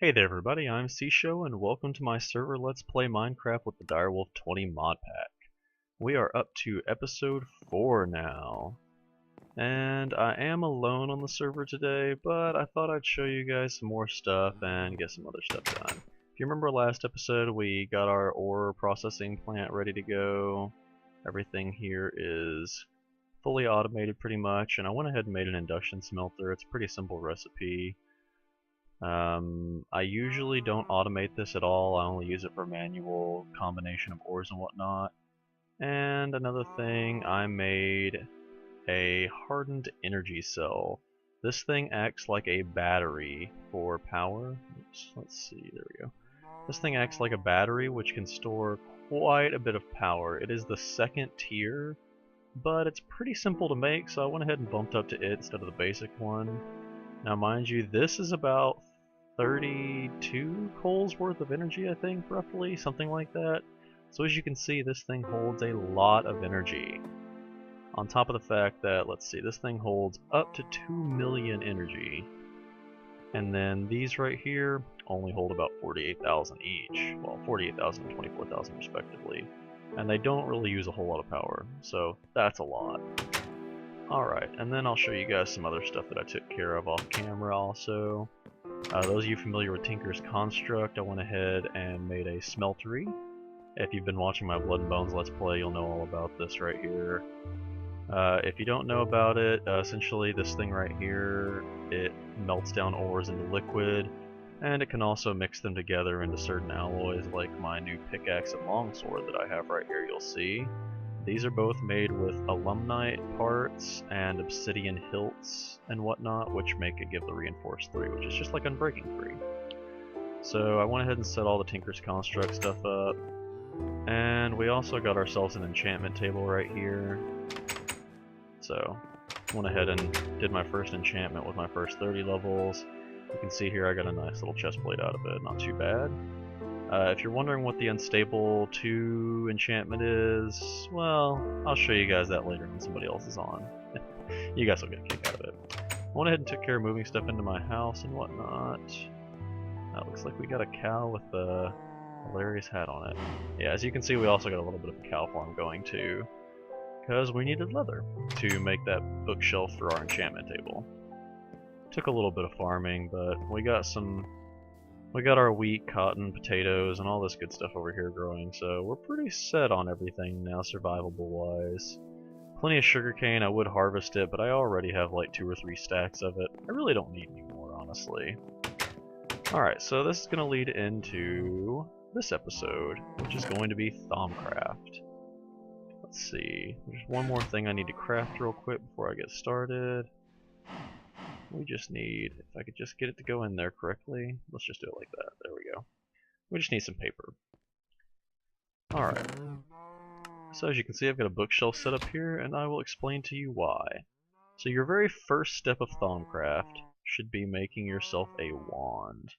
Hey there everybody, I'm C-Show and welcome to my server Let's Play Minecraft with the Direwolf20 mod pack. We are up to episode 4 now. And I am alone on the server today, but I thought I'd show you guys some more stuff and get some other stuff done. If you remember last episode, we got our ore processing plant ready to go. Everything here is fully automated pretty much, and I went ahead and made an induction smelter. It's a pretty simple recipe. I usually don't automate this at all. I only use it for manual combination of ores and whatnot. And another thing, I made a hardened energy cell. This thing acts like a battery for power. Oops, let's see, there we go. This thing acts like a battery which can store quite a bit of power. It is the second tier, but it's pretty simple to make, so I went ahead and bumped up to it instead of the basic one. Now mind you, this is about 32 coals worth of energy, I think, roughly, something like that. So as you can see, this thing holds a lot of energy. On top of the fact that, let's see, this thing holds up to 2 million energy. And then these right here only hold about 48,000 each. Well, 48,000 and 24,000 respectively. And they don't really use a whole lot of power, so that's a lot. Alright, and then I'll show you guys some other stuff that I took care of off camera also. Those of you familiar with Tinker's Construct, I went ahead and made a smeltery. If you've been watching my Blood and Bones Let's Play, you'll know all about this right here. If you don't know about it, essentially this thing right here, it melts down ores into liquid, and it can also mix them together into certain alloys like my new pickaxe and longsword that I have right here, you'll see. These are both made with alumnite parts and obsidian hilts and whatnot, which make it give the reinforced 3, which is just like unbreaking 3. So I went ahead and set all the Tinker's Construct stuff up, and we also got ourselves an enchantment table right here. So went ahead and did my first enchantment with my first 30 levels. You can see here I got a nice little chest plate out of it, not too bad. If you're wondering what the Unstable 2 enchantment is, well, I'll show you guys that later when somebody else is on. You guys will get a kick out of it. I went ahead and took care of moving stuff into my house and whatnot. Looks like we got a cow with a hilarious hat on it. Yeah, as you can see, we also got a little bit of a cow farm going too, because we needed leather to make that bookshelf for our enchantment table. Took a little bit of farming, but we got our wheat, cotton, potatoes, and all this good stuff over here growing, so we're pretty set on everything now, survivable-wise. Plenty of sugarcane. I would harvest it, but I already have like 2 or 3 stacks of it. I really don't need any more, honestly. Alright, so this is going to lead into this episode, which is going to be Thaumcraft. Let's see, there's one more thing I need to craft real quick before I get started. We just need, if I could just get it to go in there correctly, let's just do it like that, there we go. We just need some paper. Alright, so as you can see I've got a bookshelf set up here, and I will explain to you why. So your very first step of Thaumcraft should be making yourself a wand.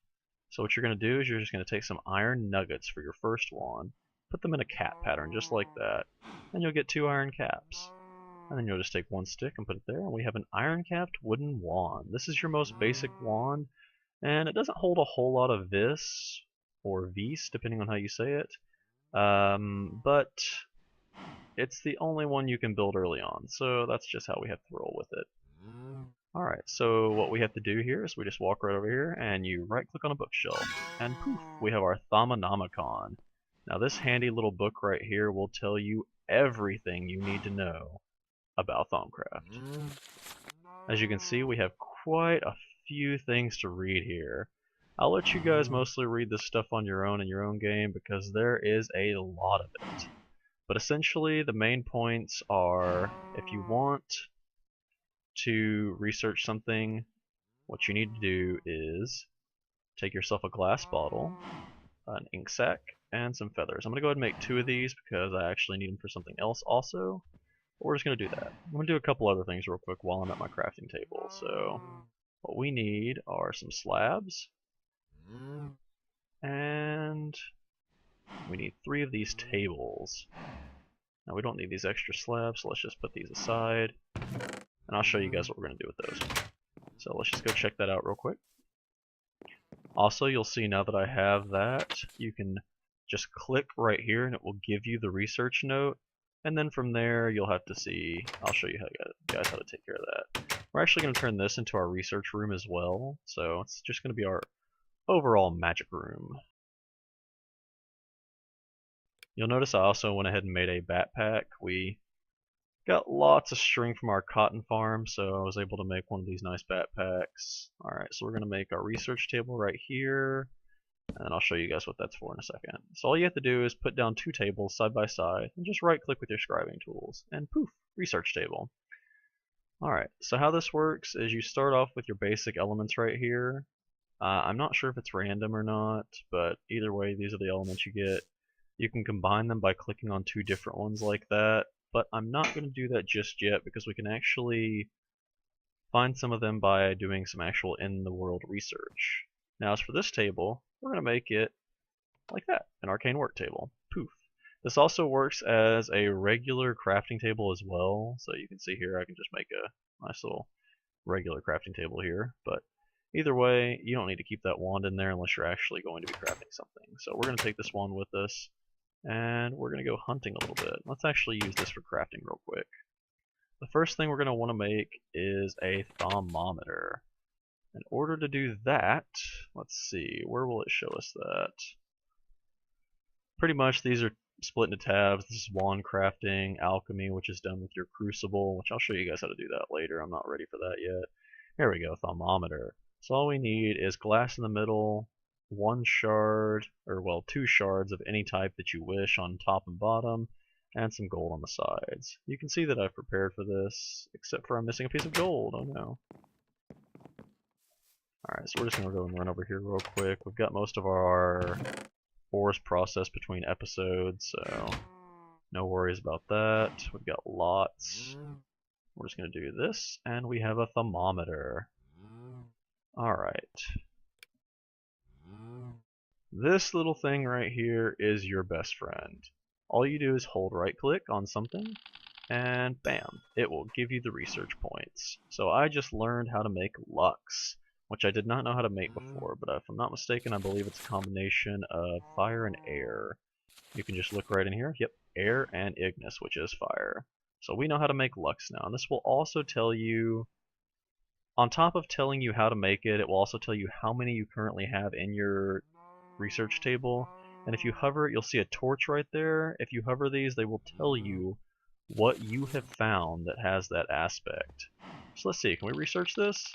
So what you're going to do is you're just going to take some iron nuggets for your first wand, put them in a cap pattern just like that, and you'll get 2 iron caps. And then you'll just take 1 stick and put it there, and we have an iron-capped wooden wand. This is your most basic wand, and it doesn't hold a whole lot of vis, or vis, depending on how you say it, but it's the only one you can build early on, so that's just how we have to roll with it. Alright, so what we have to do here is we just walk right over here, and you right-click on a bookshelf, and poof, we have our Thaumonomicon. Now this handy little book right here will tell you everything you need to know about Thaumcraft. As you can see, we have quite a few things to read here. I'll let you guys mostly read this stuff on your own in your own game because there is a lot of it. But essentially the main points are, if you want to research something, what you need to do is take yourself a glass bottle, an ink sac, and some feathers. I'm going to go ahead and make 2 of these because I actually need them for something else also. We're just going to do that. I'm going to do a couple other things real quick while I'm at my crafting table. So, what we need are some slabs, and we need 3 of these tables. Now we don't need these extra slabs, so let's just put these aside, and I'll show you guys what we're going to do with those. So let's just go check that out real quick. Also, you'll see now that I have that, you can just click right here and it will give you the research note. And then from there, you'll have to see, I'll show you guys how to take care of that. We're actually going to turn this into our research room as well. So it's just going to be our overall magic room. You'll notice I also went ahead and made a backpack. We got lots of string from our cotton farm, so I was able to make one of these nice backpacks. Alright, so we're going to make our research table right here, and I'll show you guys what that's for in a second. So all you have to do is put down 2 tables side by side, and just right click with your scribing tools, and poof, research table. Alright, so how this works is you start off with your basic elements right here. I'm not sure if it's random or not, but either way, these are the elements you get. You can combine them by clicking on 2 different ones like that, but I'm not going to do that just yet because we can actually find some of them by doing some actual in-the-world research. Now as for this table, we're going to make it like that, an arcane work table. Poof. This also works as a regular crafting table as well, so you can see here I can just make a nice little regular crafting table here, but either way, you don't need to keep that wand in there unless you're actually going to be crafting something. So we're going to take this wand with us, and we're going to go hunting a little bit. Let's actually use this for crafting real quick. The first thing we're going to want to make is a thermometer. In order to do that, let's see, where will it show us that? Pretty much these are split into tabs. This is wand crafting, alchemy, which is done with your crucible, which I'll show you guys how to do that later. I'm not ready for that yet. Here we go, thermometer. So all we need is glass in the middle, 1 shard, or well, 2 shards of any type that you wish on top and bottom, and some gold on the sides. You can see that I've prepared for this, except for I'm missing a piece of gold. Oh no. Alright, so we're just going to go and run over here real quick. We've got most of our ores processed between episodes, so no worries about that. We've got lots. We're just going to do this, and we have a thermometer. Alright. This little thing right here is your best friend. All you do is hold right click on something, and bam, it will give you the research points. So I just learned how to make Lux, which I did not know how to make before, but if I'm not mistaken, I believe it's a combination of fire and air. You can just look right in here. Yep, air and ignis, which is fire. So we know how to make Lux now, and this will also tell you, on top of telling you how to make it, it will also tell you how many you currently have in your research table. And if you hover it, you'll see a torch right there. If you hover these, they will tell you what you have found that has that aspect. So let's see, can we research this?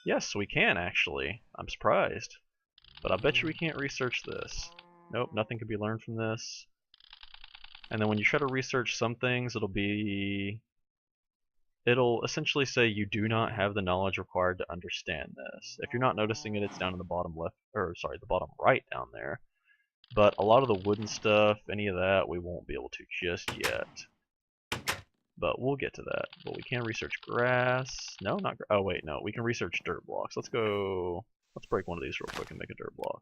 Yes, we can actually. I'm surprised. But I bet you we can't research this. Nope, nothing can be learned from this. And then when you try to research some things, it'll essentially say you do not have the knowledge required to understand this. If you're not noticing it, it's down in the bottom left, or sorry, the bottom right down there. But a lot of the wooden stuff, any of that, we won't be able to just yet. But we'll get to that. But we can research grass. No, not grass. Oh wait, no, we can research dirt blocks. Let's break one of these real quick and make a dirt block.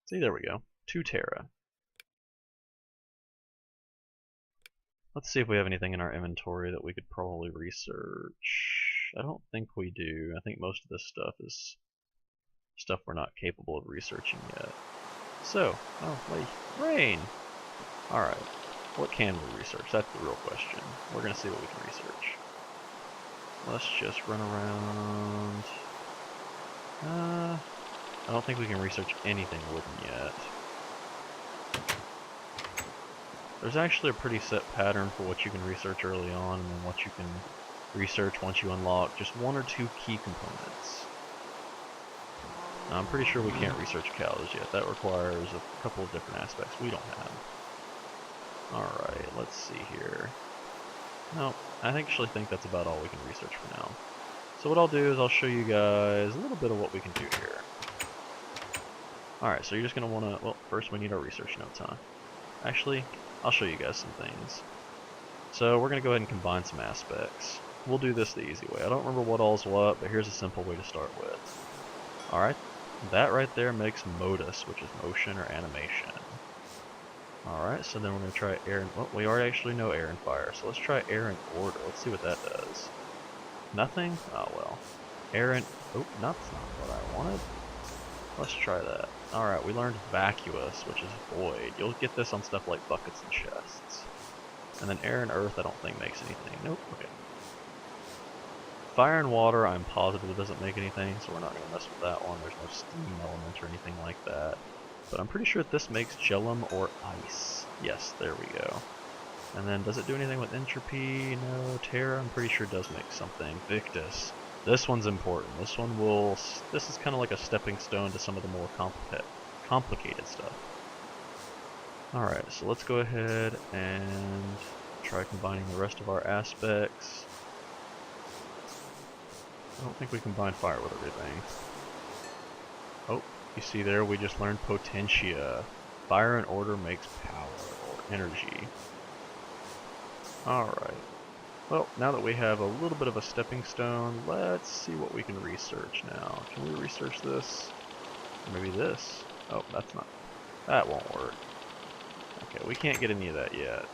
See, there we go. 2 Terra. Let's see if we have anything in our inventory that we could probably research. I don't think we do. I think most of this stuff is stuff we're not capable of researching yet. So, oh wait, rain! Alright, what can we research? That's the real question. We're going to see what we can research. Let's just run around. I don't think we can research anything wooden yet. There's actually a pretty set pattern for what you can research early on and then what you can research once you unlock just 1 or 2 key components. Now, I'm pretty sure we can't research cows yet. That requires a couple of different aspects we don't have. Alright, let's see here. No, I actually think that's about all we can research for now. So what I'll do is I'll show you guys a little bit of what we can do here. Alright, so you're just going to want to, well, first we need our research notes, huh? Actually, I'll show you guys some things. So we're going to go ahead and combine some aspects. We'll do this the easy way. I don't remember what all's what, but here's a simple way to start with. Alright, that right there makes modus, which is motion or animation. Alright, so then we're going to try air and, well, we already actually know air and fire, so let's try air and order. Let's see what that does. Nothing? Oh well. Aaron. Oh, that's not what I wanted. Let's try that. Alright, we learned vacuous, which is void. You'll get this on stuff like buckets and chests. And then air and earth I don't think makes anything. Nope, okay. Fire and water I'm positive it doesn't make anything, so we're not going to mess with that one. There's no steam element or anything like that. But I'm pretty sure this makes gelum or ice. Yes, there we go. And then does it do anything with entropy? No. Terra I'm pretty sure does make something. Victus. This one's important. This one will... This is kind of like a stepping stone to some of the more complicated stuff. Alright, so let's go ahead and try combining the rest of our aspects. I don't think we combine fire with everything. Oh, you see there we just learned potentia. Fire and order makes power, or energy. Alright. Well, now that we have a little bit of a stepping stone, let's see what we can research now. Can we research this? Or maybe this? Oh, that's not... That won't work. Okay, we can't get any of that yet.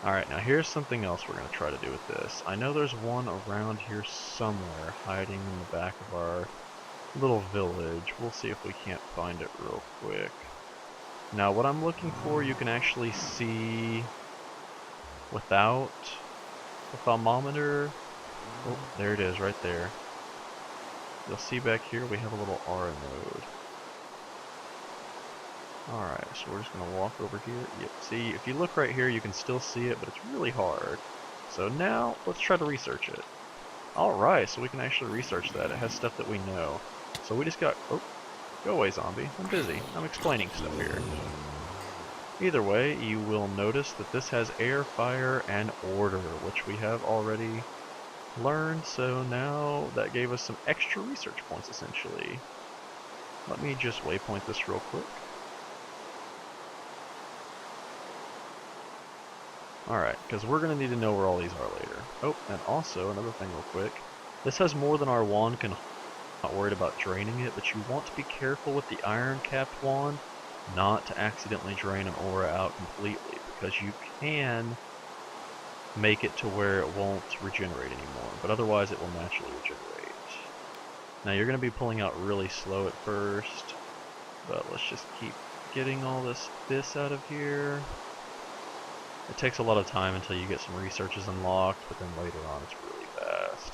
Alright, now here's something else we're going to try to do with this. I know there's one around here somewhere, hiding in the back of our little village. We'll see if we can't find it real quick. Now what I'm looking for, you can actually see without the thermometer. Oh, there it is, right there. You'll see back here we have a little R node. Alright, so we're just going to walk over here. Yep, see, if you look right here, you can still see it, but it's really hard. So now, let's try to research it. Alright, so we can actually research that. It has stuff that we know. So we just got... Oh, go away, zombie. I'm busy. I'm explaining stuff here. Either way, you will notice that this has air, fire, and order, which we have already learned. So now that gave us some extra research points, essentially. Let me just waypoint this real quick. Alright, because we're going to need to know where all these are later. Oh, and also, another thing real quick. This has more than our wand can... Not worried about draining it, but you want to be careful with the iron-capped wand not to accidentally drain an aura out completely, because you can make it to where it won't regenerate anymore, but otherwise it will naturally regenerate. Now you're going to be pulling out really slow at first, but let's just keep getting all this out of here. It takes a lot of time until you get some researches unlocked, but then later on it's really fast.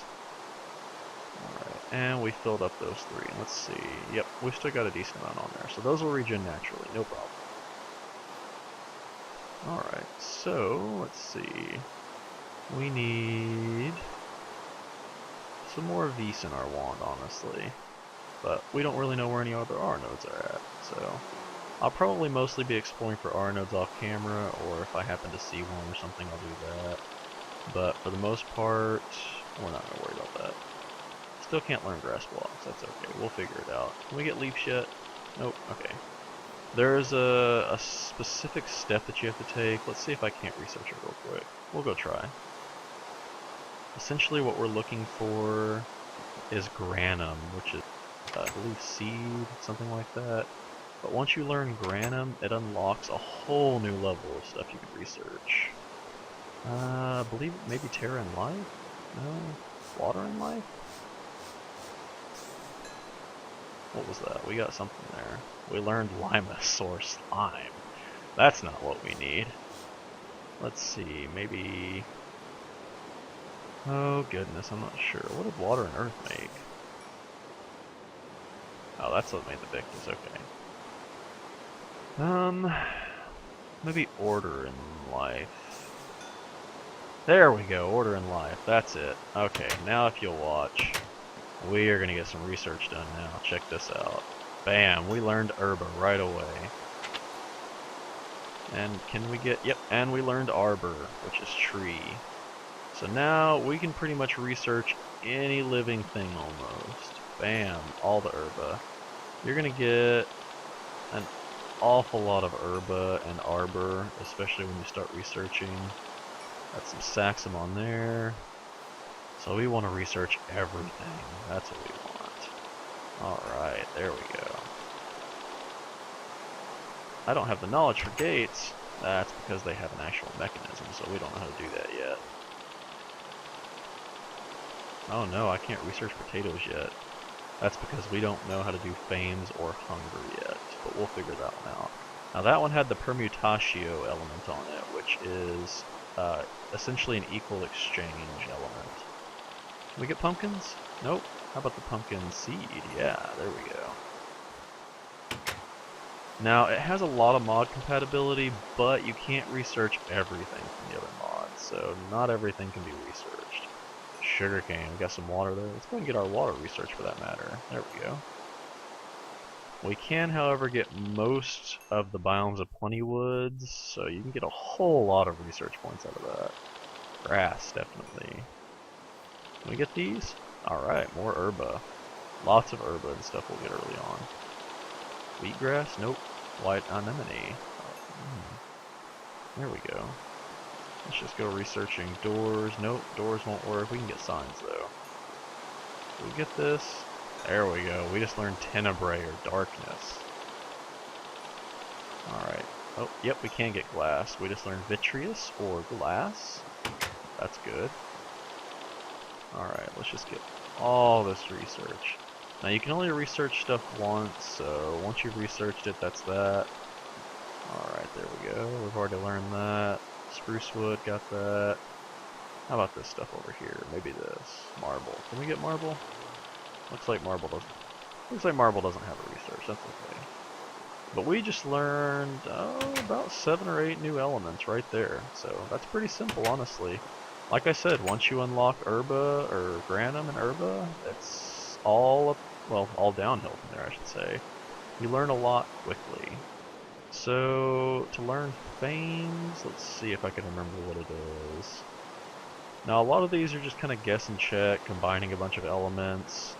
Alright, and we filled up those 3. Let's see. Yep, we've still got a decent amount on there, so those will regen naturally, no problem. Alright, so let's see. We need some more V's in our wand, honestly. But we don't really know where any other R nodes are at, so... I'll probably mostly be exploring for R nodes off camera, or if I happen to see one or something, I'll do that. But for the most part, we're not going to worry about that. Still can't learn grass blocks, that's okay, we'll figure it out. Can we get leaps yet? Nope, okay. There's a specific step that you have to take. Let's see if I can't research it real quick. We'll go try. Essentially what we're looking for is granum, which is, I believe, seed, something like that. But once you learn granum, it unlocks a whole new level of stuff you can research. I believe maybe terra and life? No? Water and life? What was that? We got something there. We learned limus or slime. That's not what we need. Let's see, maybe... Oh goodness, I'm not sure. What did water and earth make? Oh, that's what made the Victus, okay. Maybe order in life. There we go, order in life, that's it. Okay, now if you'll watch, we are gonna get some research done now. Check this out. Bam, we learned herba right away. And can we get, yep, and we learned arbor, which is tree. So now we can pretty much research any living thing almost. Bam, all the herba. You're gonna get an awful lot of herba and arbor, especially when you start researching. Got some saxum on there. So we want to research everything. That's what we want. Alright, there we go. I don't have the knowledge for gates. That's because they have an actual mechanism, so we don't know how to do that yet. Oh no, I can't research potatoes yet. That's because we don't know how to do fames or hunger yet, but we'll figure that one out. Now that one had the permutatio element on it, which is essentially an equal exchange element. Can we get pumpkins? Nope. How about the pumpkin seed? Yeah, there we go. Now, it has a lot of mod compatibility, but you can't research everything from the other mods, so not everything can be researched. Sugarcane, we got some water there. Let's go and get our water research for that matter. There we go. We can, however, get most of the biomes of plenty woods, so you can get a whole lot of research points out of that. Grass, definitely. Can we get these? Alright, more herba. Lots of herba and stuff we'll get early on. Wheatgrass? Nope. White anemone. There we go. Let's just go researching doors. Nope, doors won't work. We can get signs though. Can we get this? There we go. We just learned tenebrae or darkness. Alright. Oh, yep, we can get glass. We just learned vitreous or glass. That's good. Alright, let's just get all this research. Now you can only research stuff once, so once you've researched it, that's that. Alright, there we go. We've already learned that. Spruce wood, got that. How about this stuff over here? Maybe this. Marble. Can we get marble? Looks like marble doesn't have a research, that's okay. But we just learned about 7 or 8 new elements right there. So that's pretty simple, honestly. Like I said, once you unlock herba or granum and herba, it's all downhill from there, I should say. You learn a lot quickly. So to learn fames, let's see if I can remember what it is. Now a lot of these are just kind of guess and check, combining a bunch of elements.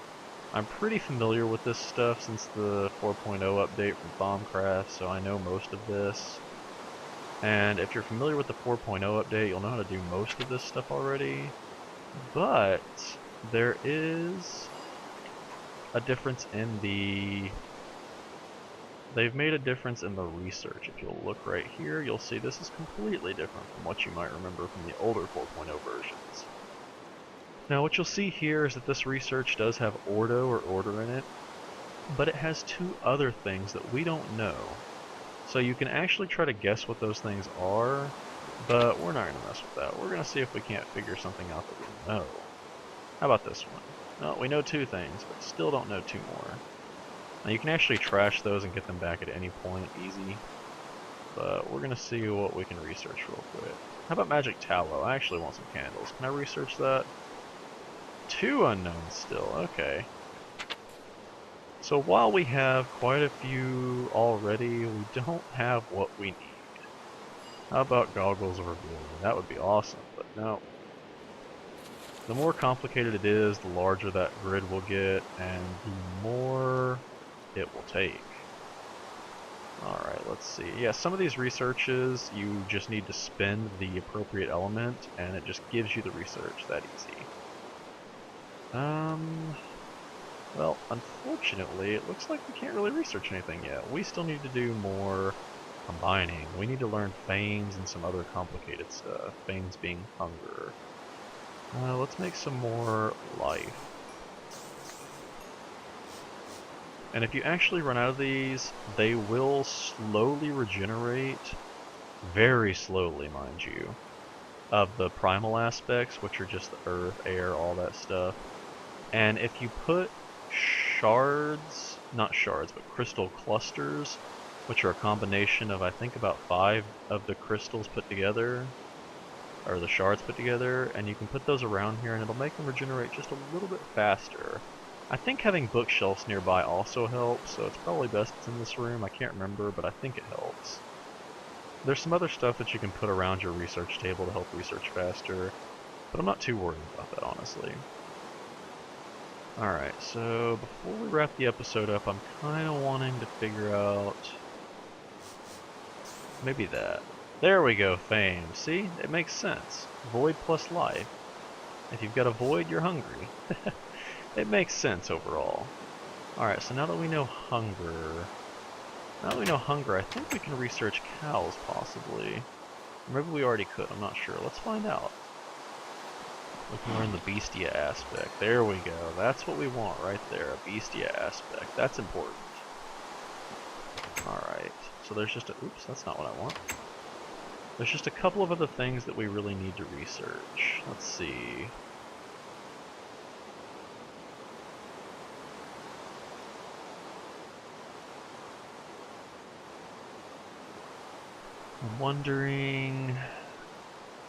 I'm pretty familiar with this stuff since the 4.0 update from Thaumcraft, so I know most of this. And if you're familiar with the 4.0 update, you'll know how to do most of this stuff already. But there is a difference in the... They've made a difference in the research. If you'll look right here, you'll see this is completely different from what you might remember from the older 4.0 versions. Now what you'll see here is that this research does have ordo or order in it, but it has 2 other things that we don't know. So you can actually try to guess what those things are, but we're not going to mess with that. We're going to see if we can't figure something out that we know. How about this one? No, we know 2 things, but still don't know 2 more. Now you can actually trash those and get them back at any point, easy. But we're going to see what we can research real quick. How about magic tallow? I actually want some candles. Can I research that? 2 unknowns still, okay. So while we have quite a few already, we don't have what we need. How about goggles of revealing? That would be awesome, but no. The more complicated it is, the larger that grid will get, and the more it will take. Alright, let's see. Yeah, some of these researches, you just need to spend the appropriate element, and it just gives you the research that easy. Well, unfortunately, it looks like we can't really research anything yet. We still need to do more combining. We need to learn fames and some other complicated stuff. Fames being hunger. Let's make some more life. And if you actually run out of these, they will slowly regenerate, very slowly, mind you, of the primal aspects, which are just the earth, air, all that stuff. And if you put shards, not shards, but crystal clusters, which are a combination of, I think, about 5 of the crystals put together, or the shards put together, and you can put those around here and it'll make them regenerate just a little bit faster. I think having bookshelves nearby also helps, so it's probably best it's in this room. I can't remember, but I think it helps. There's some other stuff that you can put around your research table to help research faster, but I'm not too worried about that, honestly. Alright, so before we wrap the episode up, I'm kind of wanting to figure out... maybe that. There we go, fame. See? It makes sense. Void plus life. If you've got a void, you're hungry. It makes sense overall. Alright, so now that we know hunger, Now that we know hunger, I think we can research cows, possibly. Or maybe we already could, I'm not sure. Let's find out. We can learn the Beastia aspect. There we go. That's what we want right there, a Beastia aspect. That's important. Alright, so there's just a... Oops, that's not what I want. There's just a couple of other things that we really need to research. Let's see. I'm wondering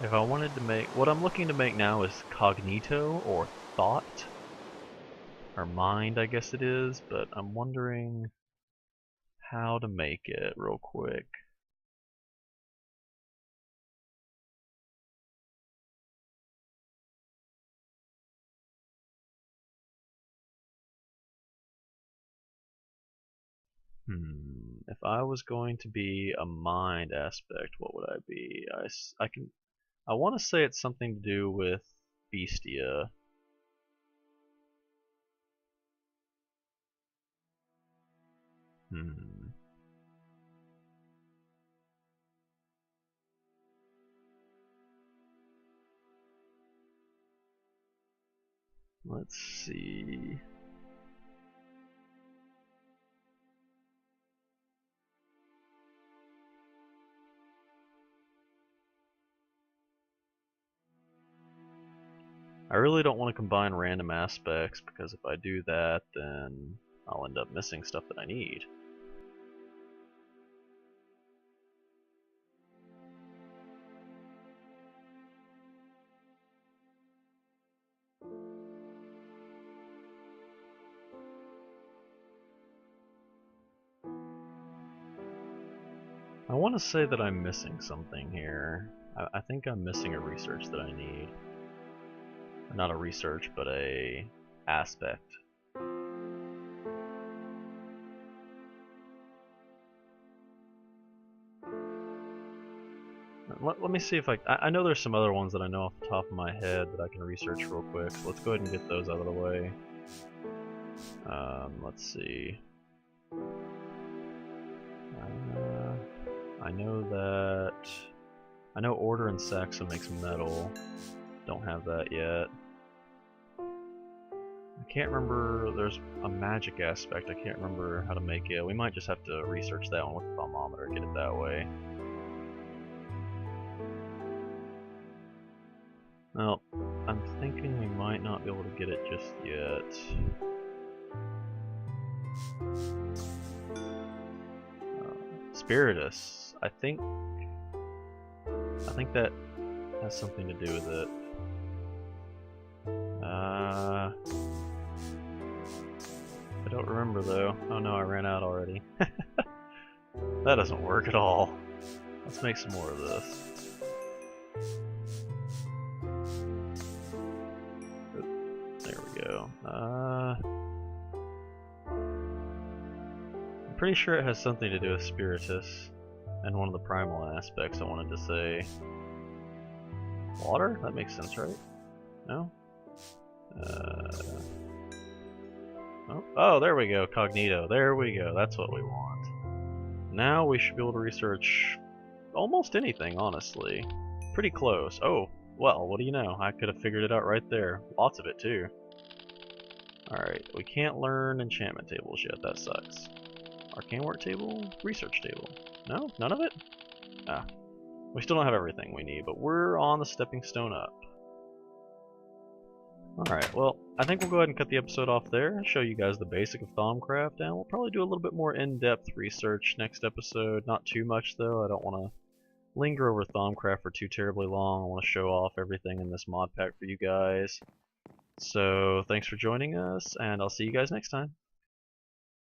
if I wanted to make... What I'm looking to make now is cognito, or thought. Or mind, I guess it is, but I'm wondering how to make it real quick. If I was going to be a mind aspect, what would I be? I want to say it's something to do with Beastia. Let's see. I really don't want to combine random aspects, because if I do that, then I'll end up missing stuff that I need. I want to say that I'm missing something here. I think I'm missing a research that I need. Not a research, but a aspect. Let me see if I know there's some other ones that I know off the top of my head that I can research real quick. So let's go ahead and get those out of the way. Let's see. I know order and Saxa makes metal. Don't have that yet. I can't remember, there's a magic aspect, I can't remember how to make it. We might just have to research that one with the thermometer, get it that way. Well, I'm thinking we might not be able to get it just yet. Spiritus. I think that has something to do with it. I don't remember though. Oh no, I ran out already. That doesn't work at all. Let's make some more of this. There we go. I'm pretty sure it has something to do with Spiritus and one of the primal aspects I wanted to say. Water? That makes sense, right? No? Oh, there we go, Cognito. There we go, that's what we want. Now we should be able to research almost anything, honestly. Pretty close. Oh, well, what do you know? I could have figured it out right there. Lots of it, too. Alright, we can't learn enchantment tables yet, that sucks. Arcane work table? Research table. No? None of it? Ah. We still don't have everything we need, but we're on the stepping stone up. Alright, well, I think we'll go ahead and cut the episode off there, show you guys the basic of Thaumcraft, and we'll probably do a little bit more in-depth research next episode. Not too much, though. I don't want to linger over Thaumcraft for too terribly long. I want to show off everything in this mod pack for you guys. So, thanks for joining us, and I'll see you guys next time.